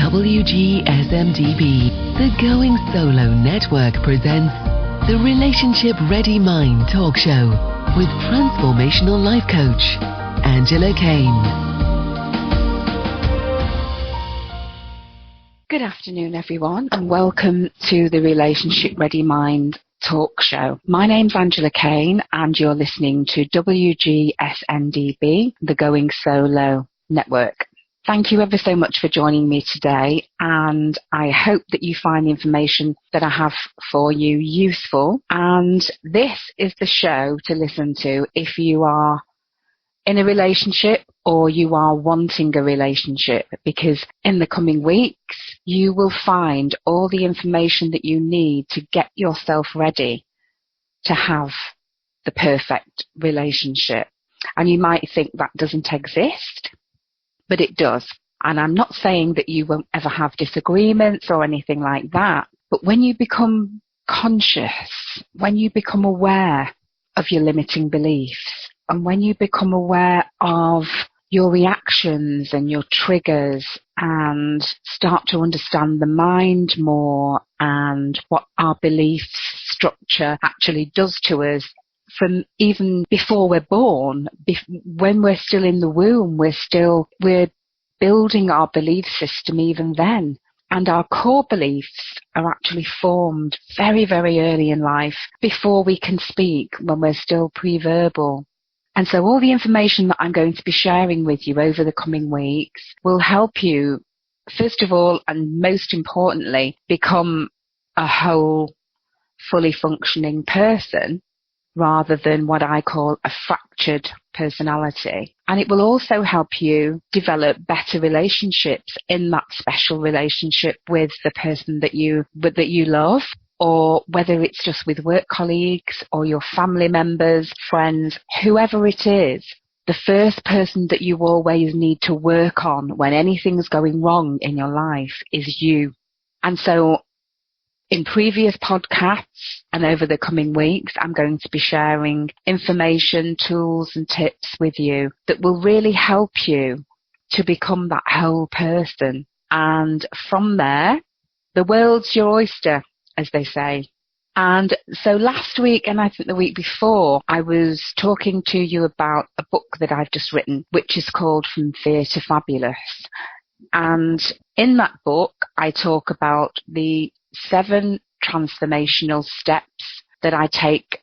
WGSN-DB, the Going Solo Network presents the Relationship Ready Mind Talk Show with transformational life coach, Angela Kane. Good afternoon, everyone, and welcome to the Relationship Ready Mind Talk Show. My name's Angela Kane, and you're listening to WGSN-DB, the Going Solo Network. Thank you ever so much for joining me today, and I hope that you find the information that I have for you useful. And this is the show to listen to if you are in a relationship or you are wanting a relationship, because in the coming weeks you will find all the information that you need to get yourself ready to have the perfect relationship. And you might think that doesn't exist, but it does. And I'm not saying that you won't ever have disagreements or anything like that, but when you become conscious, when you become aware of your limiting beliefs, and when you become aware of your reactions and your triggers and start to understand the mind more and what our belief structure actually does to us from even before we're born, when we're still in the womb, we're building our belief system even then. And our core beliefs are actually formed very, very early in life before we can speak, when we're still pre-verbal. And so all the information that I'm going to be sharing with you over the coming weeks will help you, first of all, and most importantly, become a whole, fully functioning person rather than what I call a fractured personality. And it will also help you develop better relationships in that special relationship with the person that you love, or whether it's just with work colleagues or your family members, friends, whoever it is. The first person that you always need to work on when anything's going wrong in your life is you. And so in previous podcasts and over the coming weeks, I'm going to be sharing information, tools and tips with you that will really help you to become that whole person. And from there, the world's your oyster, as they say. And so last week, and I think the week before, I was talking to you about a book that I've just written, which is called From Fear to Fabulous. And in that book, I talk about the 7 transformational steps that I take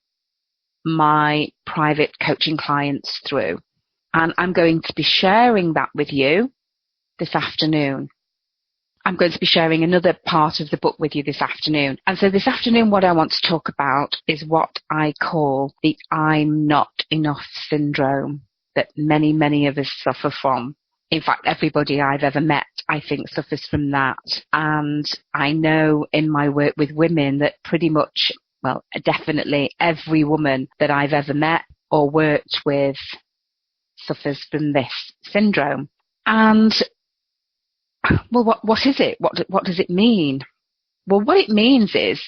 my private coaching clients through. And I'm going to be sharing that with you this afternoon. I'm going to be sharing another part of the book with you this afternoon. And so this afternoon, what I want to talk about is what I call the I'm not enough syndrome that many, many of us suffer from. In fact, everybody I've ever met, I think, suffers from that. And I know in my work with women that pretty much, well, definitely every woman that I've ever met or worked with suffers from this syndrome. And well, what is it? What does it mean? Well, what it means is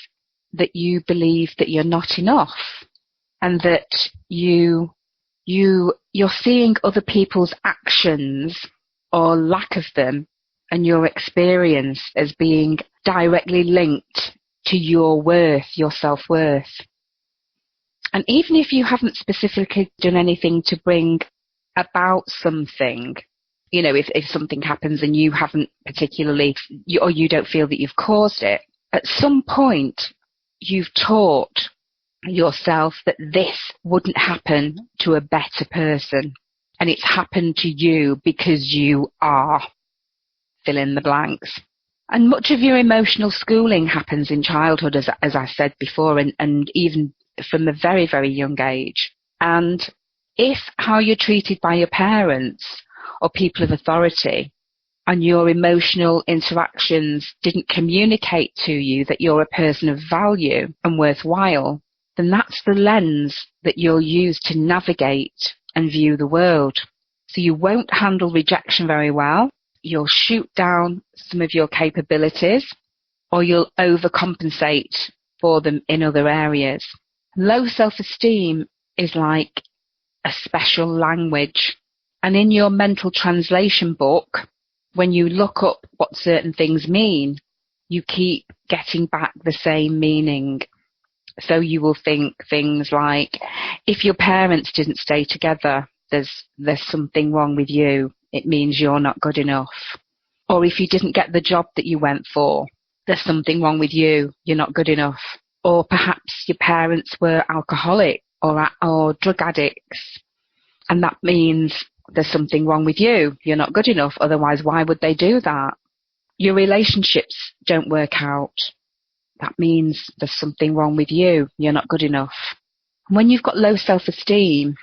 that you believe that you're not enough, and that you're seeing other people's actions or lack of them and your experience as being directly linked to your worth, your self-worth. And even if you haven't specifically done anything to bring about something, you know, if something happens and you haven't particularly, or you don't feel that you've caused it, at some point you've taught yourself that this wouldn't happen to a better person. And it's happened to you because you are, fill in the blanks. And much of your emotional schooling happens in childhood, as I said before, and even from a very, very young age. And if how you're treated by your parents or people of authority and your emotional interactions didn't communicate to you that you're a person of value and worthwhile, then that's the lens that you'll use to navigate and view the world. So you won't handle rejection very well. You'll shoot down some of your capabilities, or you'll overcompensate for them in other areas. Low self-esteem is like a special language. And in your mental translation book, when you look up what certain things mean, you keep getting back the same meaning. So you will think things like, if your parents didn't stay together, there's something wrong with you. It means you're not good enough. Or if you didn't get the job that you went for, there's something wrong with you. You're not good enough. Or perhaps your parents were alcoholic or drug addicts, and that means there's something wrong with you. You're not good enough. Otherwise, why would they do that? Your relationships don't work out. That means there's something wrong with you. You're not good enough. When you've got low self-esteem,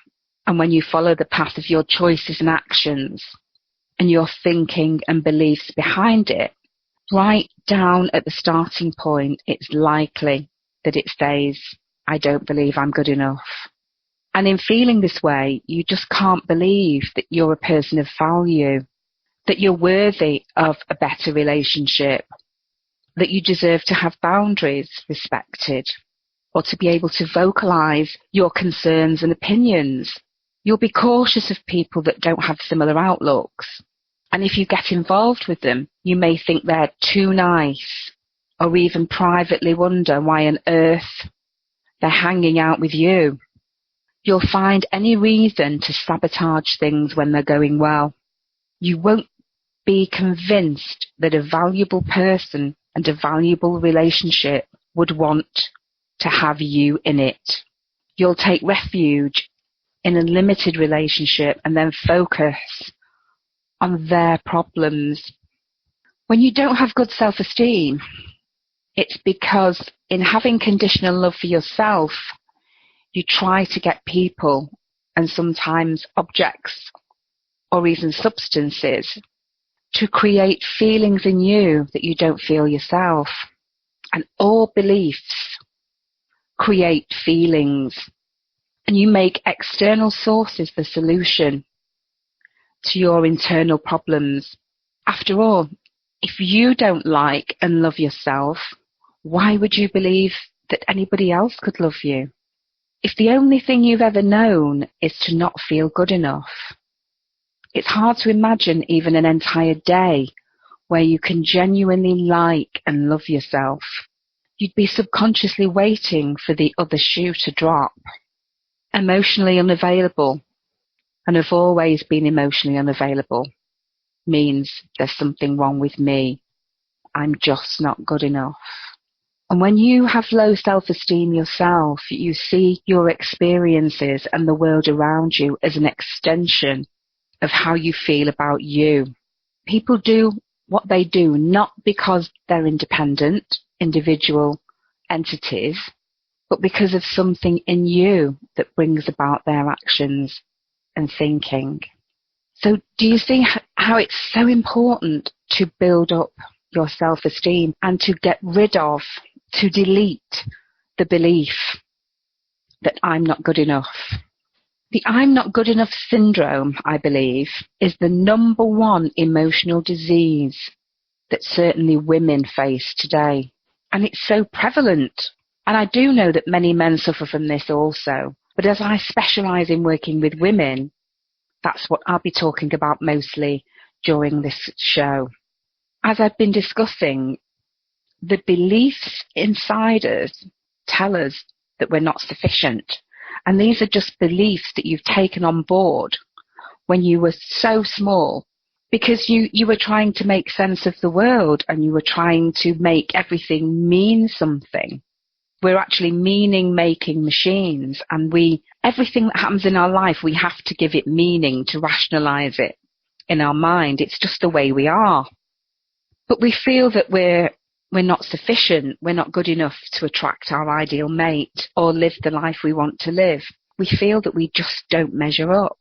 and when you follow the path of your choices and actions, and your thinking and beliefs behind it, right down at the starting point, it's likely that it stays, I don't believe I'm good enough. And in feeling this way, you just can't believe that you're a person of value, that you're worthy of a better relationship, that you deserve to have boundaries respected, or to be able to vocalize your concerns and opinions. You'll be cautious of people that don't have similar outlooks. And if you get involved with them, you may think they're too nice, or even privately wonder why on earth they're hanging out with you. You'll find any reason to sabotage things when they're going well. You won't be convinced that a valuable person and a valuable relationship would want to have you in it. You'll take refuge in a limited relationship and then focus on their problems. When you don't have good self-esteem, it's because in having conditional love for yourself, you try to get people and sometimes objects or even substances to create feelings in you that you don't feel yourself. And all beliefs create feelings, and you make external sources the solution to your internal problems. After all, if you don't like and love yourself, why would you believe that anybody else could love you? If the only thing you've ever known is to not feel good enough, it's hard to imagine even an entire day where you can genuinely like and love yourself. You'd be subconsciously waiting for the other shoe to drop. Emotionally unavailable, and have always been emotionally unavailable, means there's something wrong with me. I'm just not good enough. And when you have low self-esteem yourself, you see your experiences and the world around you as an extension of how you feel about you. People do what they do not because they're independent, individual entities, but because of something in you that brings about their actions and thinking. So do you see how it's so important to build up your self-esteem and to get rid of, to delete the belief that I'm not good enough? The I'm not good enough syndrome, I believe, is the number one emotional disease that certainly women face today. And it's so prevalent. And I do know that many men suffer from this also. But as I specialise in working with women, that's what I'll be talking about mostly during this show. As I've been discussing, the beliefs inside us tell us that we're not sufficient. And these are just beliefs that you've taken on board when you were so small, because you were trying to make sense of the world and you were trying to make everything mean something. We're actually meaning-making machines, and everything that happens in our life, we have to give it meaning to rationalize it in our mind. It's just the way we are. But we feel that we're not sufficient, we're not good enough to attract our ideal mate or live the life we want to live. We feel that we just don't measure up.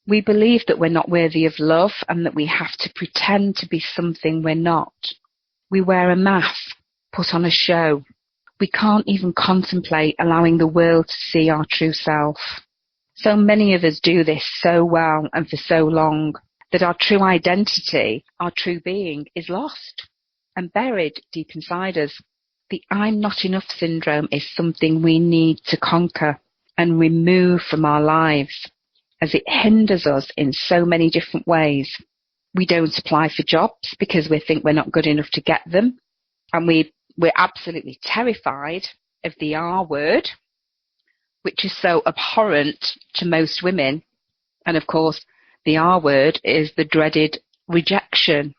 We believe that we're not worthy of love and that we have to pretend to be something we're not. We wear a mask, put on a show. We can't even contemplate allowing the world to see our true self. So many of us do this so well and for so long that our true identity, our true being, is lost and buried deep inside us. The I'm not enough syndrome is something we need to conquer and remove from our lives, as it hinders us in so many different ways. We don't apply for jobs because we think we're not good enough to get them. And we're absolutely terrified of the R word, which is so abhorrent to most women. And of course, the R word is the dreaded rejection.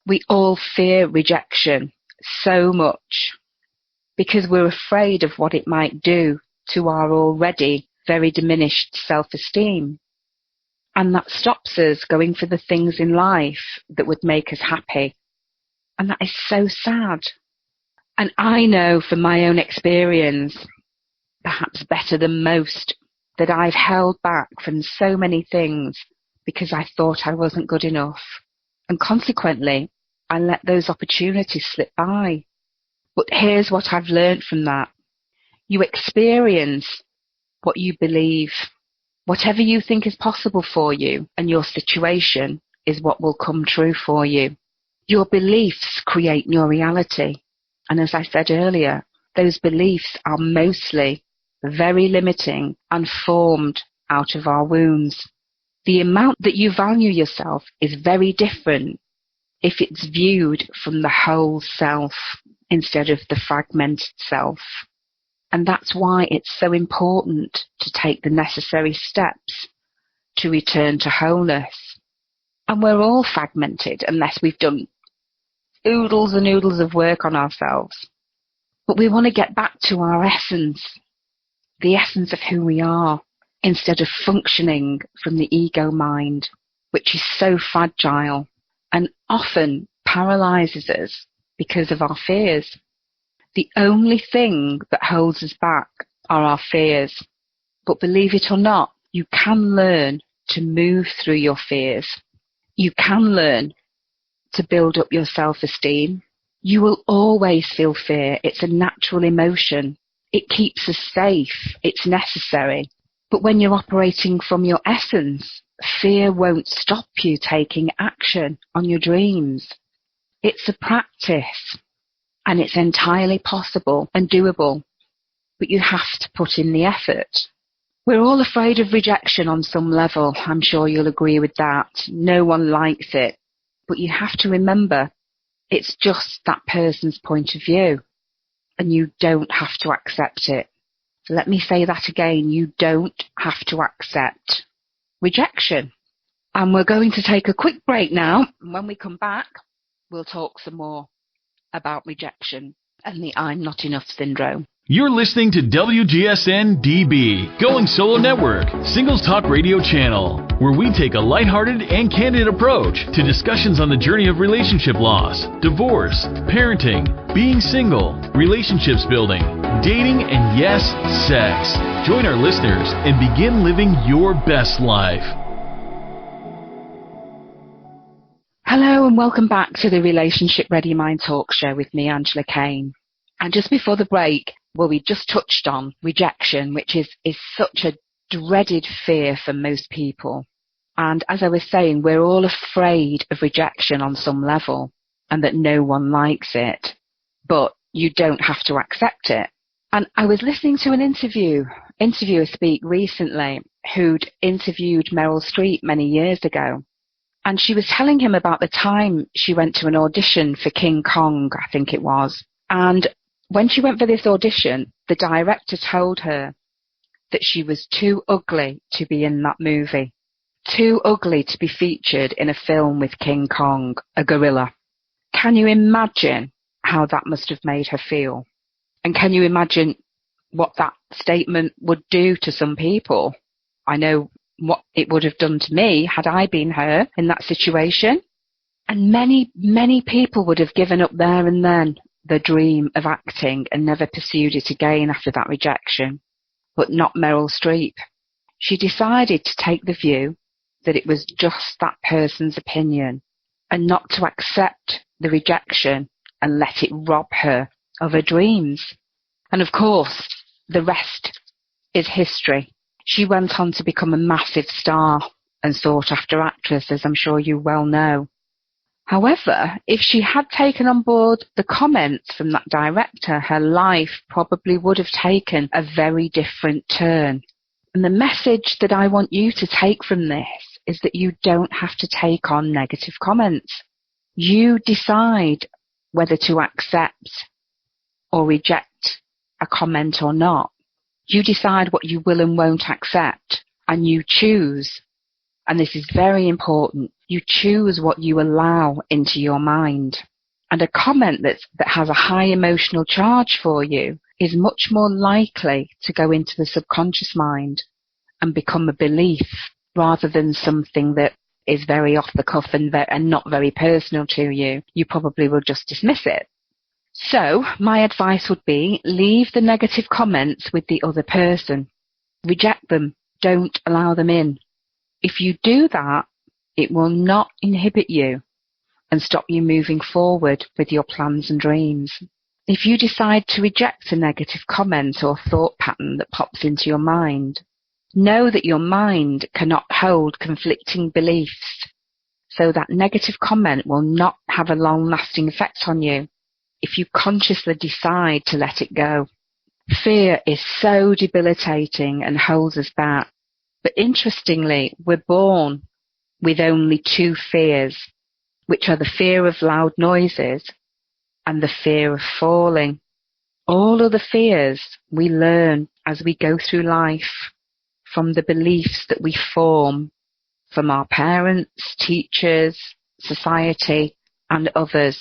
We all fear rejection so much because we're afraid of what it might do to our already very diminished self-esteem. And that stops us going for the things in life that would make us happy. And that is so sad. And I know from my own experience, perhaps better than most, that I've held back from so many things because I thought I wasn't good enough. And consequently, I let those opportunities slip by. But here's what I've learned from that. You experience what you believe. Whatever you think is possible for you and your situation is what will come true for you. Your beliefs create your reality. And as I said earlier, those beliefs are mostly very limiting and formed out of our wounds. The amount that you value yourself is very different if it's viewed from the whole self instead of the fragmented self. And that's why it's so important to take the necessary steps to return to wholeness. And we're all fragmented unless we've done oodles and oodles of work on ourselves. But we want to get back to our essence, the essence of who we are, instead of functioning from the ego mind, which is so fragile and often paralyzes us because of our fears. The only thing that holds us back are our fears. But believe it or not, you can learn to move through your fears. You can learn to build up your self-esteem. You will always feel fear. It's a natural emotion. It keeps us safe. It's necessary. But when you're operating from your essence, fear won't stop you taking action on your dreams. It's a practice, and it's entirely possible and doable, but you have to put in the effort. We're all afraid of rejection on some level. I'm sure you'll agree with that. No one likes it, but you have to remember it's just that person's point of view, and you don't have to accept it. So let me say that again. You don't have to accept rejection. And we're going to take a quick break now. And when we come back, we'll talk some more about rejection and the I'm not enough syndrome. You're listening to WGSN-DB, Going Solo Network, Singles Talk Radio Channel, where we take a lighthearted and candid approach to discussions on the journey of relationship loss, divorce, parenting, being single, relationships building, dating, and yes, sex. Join our listeners and begin living your best life. Hello and welcome back to the Relationship Ready Mind Talk Show with me, Angela Kane. And just before the break, we just touched on rejection, which is such a dreaded fear for most people. And as I was saying, we're all afraid of rejection on some level and that no one likes it, but you don't have to accept it. And I was listening to an interviewer speak recently who'd interviewed Meryl Streep many years ago. And she was telling him about the time she went to an audition for King Kong, I think it was. And when she went for this audition, the director told her that she was too ugly to be in that movie, too ugly to be featured in a film with King Kong, a gorilla. Can you imagine how that must have made her feel? And can you imagine what that statement would do to some people? I know what it would have done to me had I been her in that situation. And many, many people would have given up there and then the dream of acting and never pursued it again after that rejection. But not Meryl Streep. She decided to take the view that it was just that person's opinion and not to accept the rejection and let it rob her of her dreams. And of course, the rest is history. She went on to become a massive star and sought-after actress, as I'm sure you well know. However, if she had taken on board the comments from that director, her life probably would have taken a very different turn. And the message that I want you to take from this is that you don't have to take on negative comments. You decide whether to accept or reject a comment or not. You decide what you will and won't accept, and you choose, and this is very important, you choose what you allow into your mind. And a comment that has a high emotional charge for you is much more likely to go into the subconscious mind and become a belief rather than something that is very off the cuff and not very personal to you. You probably will just dismiss it. So my advice would be, leave the negative comments with the other person. Reject them. Don't allow them in. If you do that, it will not inhibit you and stop you moving forward with your plans and dreams. If you decide to reject a negative comment or thought pattern that pops into your mind, know that your mind cannot hold conflicting beliefs, so that negative comment will not have a long-lasting effect on you if you consciously decide to let it go. Fear is so debilitating and holds us back. But interestingly, we're born with only two fears, which are the fear of loud noises and the fear of falling. All other fears we learn as we go through life from the beliefs that we form from our parents, teachers, society, and others.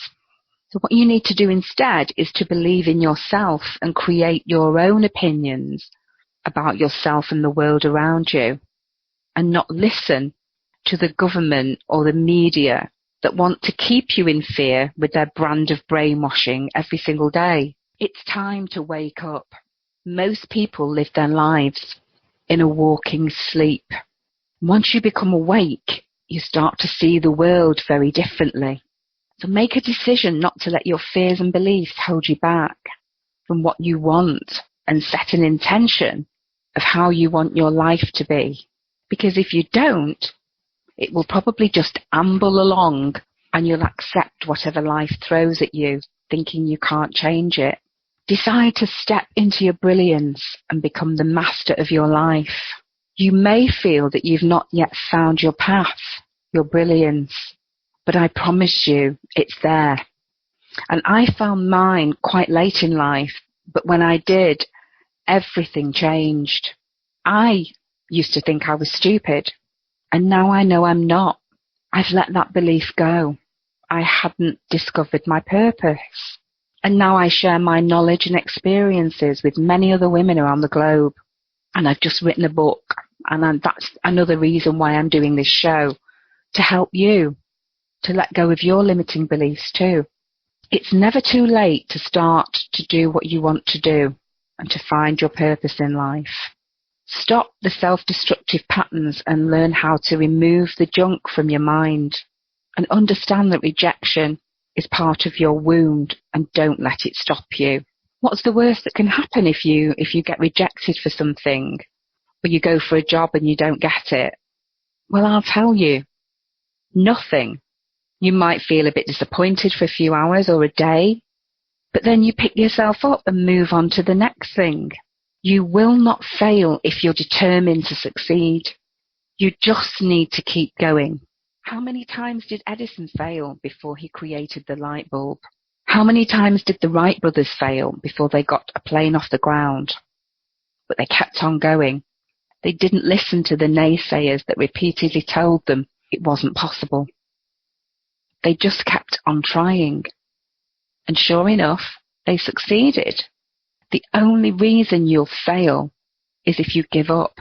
So what you need to do instead is to believe in yourself and create your own opinions about yourself and the world around you, and not listen to the government or the media that want to keep you in fear with their brand of brainwashing every single day. It's time to wake up. Most people live their lives in a walking sleep. Once you become awake, you start to see the world very differently. So make a decision not to let your fears and beliefs hold you back from what you want, and set an intention of how you want your life to be. Because if you don't, it will probably just amble along and you'll accept whatever life throws at you, thinking you can't change it. Decide to step into your brilliance and become the master of your life. You may feel that you've not yet found your path, your brilliance, but I promise you it's there. And I found mine quite late in life, but when I did, everything changed. I used to think I was stupid, and now I know I'm not. I've let that belief go. I hadn't discovered my purpose. And now I share my knowledge and experiences with many other women around the globe. And I've just written a book, and that's another reason why I'm doing this show, to help you to let go of your limiting beliefs too. It's never too late to start to do what you want to do and to find your purpose in life. Stop the self-destructive patterns and learn how to remove the junk from your mind, and understand that rejection is part of your wound, and don't let it stop you. What's the worst that can happen if you get rejected for something, or you go for a job and you don't get it? Well, I'll tell you, nothing. You might feel a bit disappointed for a few hours or a day, but then you pick yourself up and move on to the next thing. You will not fail if you're determined to succeed. You just need to keep going. How many times did Edison fail before he created the light bulb? How many times did the Wright brothers fail before they got a plane off the ground? But they kept on going. They didn't listen to the naysayers that repeatedly told them it wasn't possible. They just kept on trying. And sure enough, they succeeded. The only reason you'll fail is if you give up.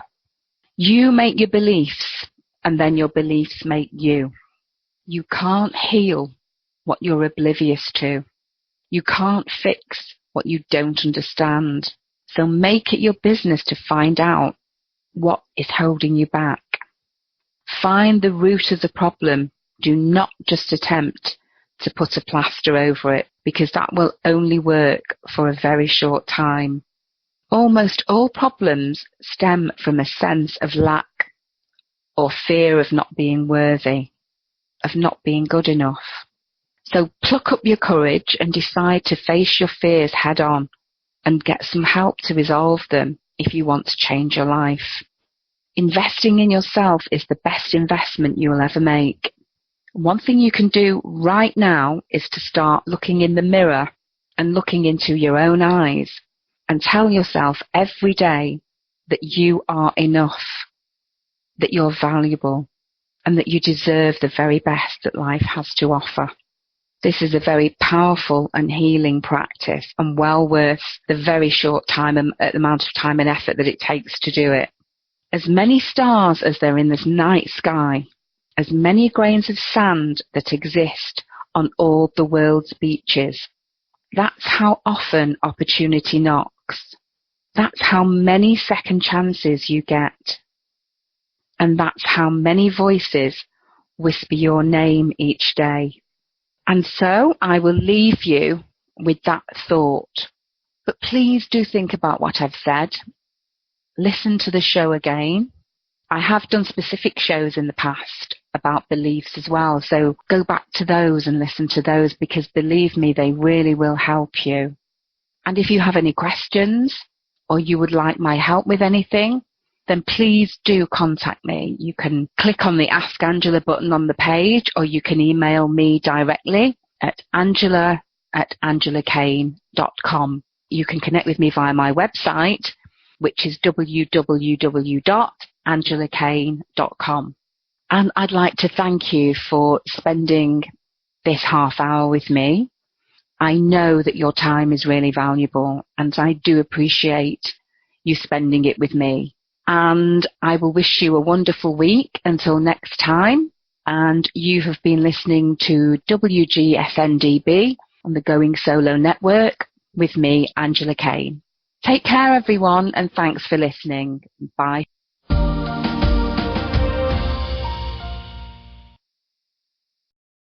You make your beliefs, and then your beliefs make you. You can't heal what you're oblivious to. You can't fix what you don't understand. So make it your business to find out what is holding you back. Find the root of the problem. Do not just attempt to put a plaster over it, because that will only work for a very short time. Almost all problems stem from a sense of lack or fear of not being worthy, of not being good enough. So pluck up your courage and decide to face your fears head on and get some help to resolve them if you want to change your life. Investing in yourself is the best investment you will ever make. One thing you can do right now is to start looking in the mirror and looking into your own eyes and tell yourself every day that you are enough, that you're valuable, and that you deserve the very best that life has to offer. This is a very powerful and healing practice and well worth the very short amount of time and effort that it takes to do it. As many stars as there are in this night sky, as many grains of sand that exist on all the world's beaches. That's how often opportunity knocks. That's how many second chances you get. And that's how many voices whisper your name each day. And so I will leave you with that thought. But please do think about what I've said. Listen to the show again. I have done specific shows in the past about beliefs as well, so go back to those and listen to those, because believe me, they really will help you. And if you have any questions or you would like my help with anything, then please do contact me. You can click on the Ask Angela button on the page, or you can email me directly at angela@angelakane.com. You can connect with me via my website, which is www.angelakane.com. And I'd like to thank you for spending this half hour with me. I know that your time is really valuable, and I do appreciate you spending it with me. And I will wish you a wonderful week until next time. And you have been listening to WGSN-DB on the Going Solo Network with me, Angela Kane. Take care, everyone, and thanks for listening. Bye.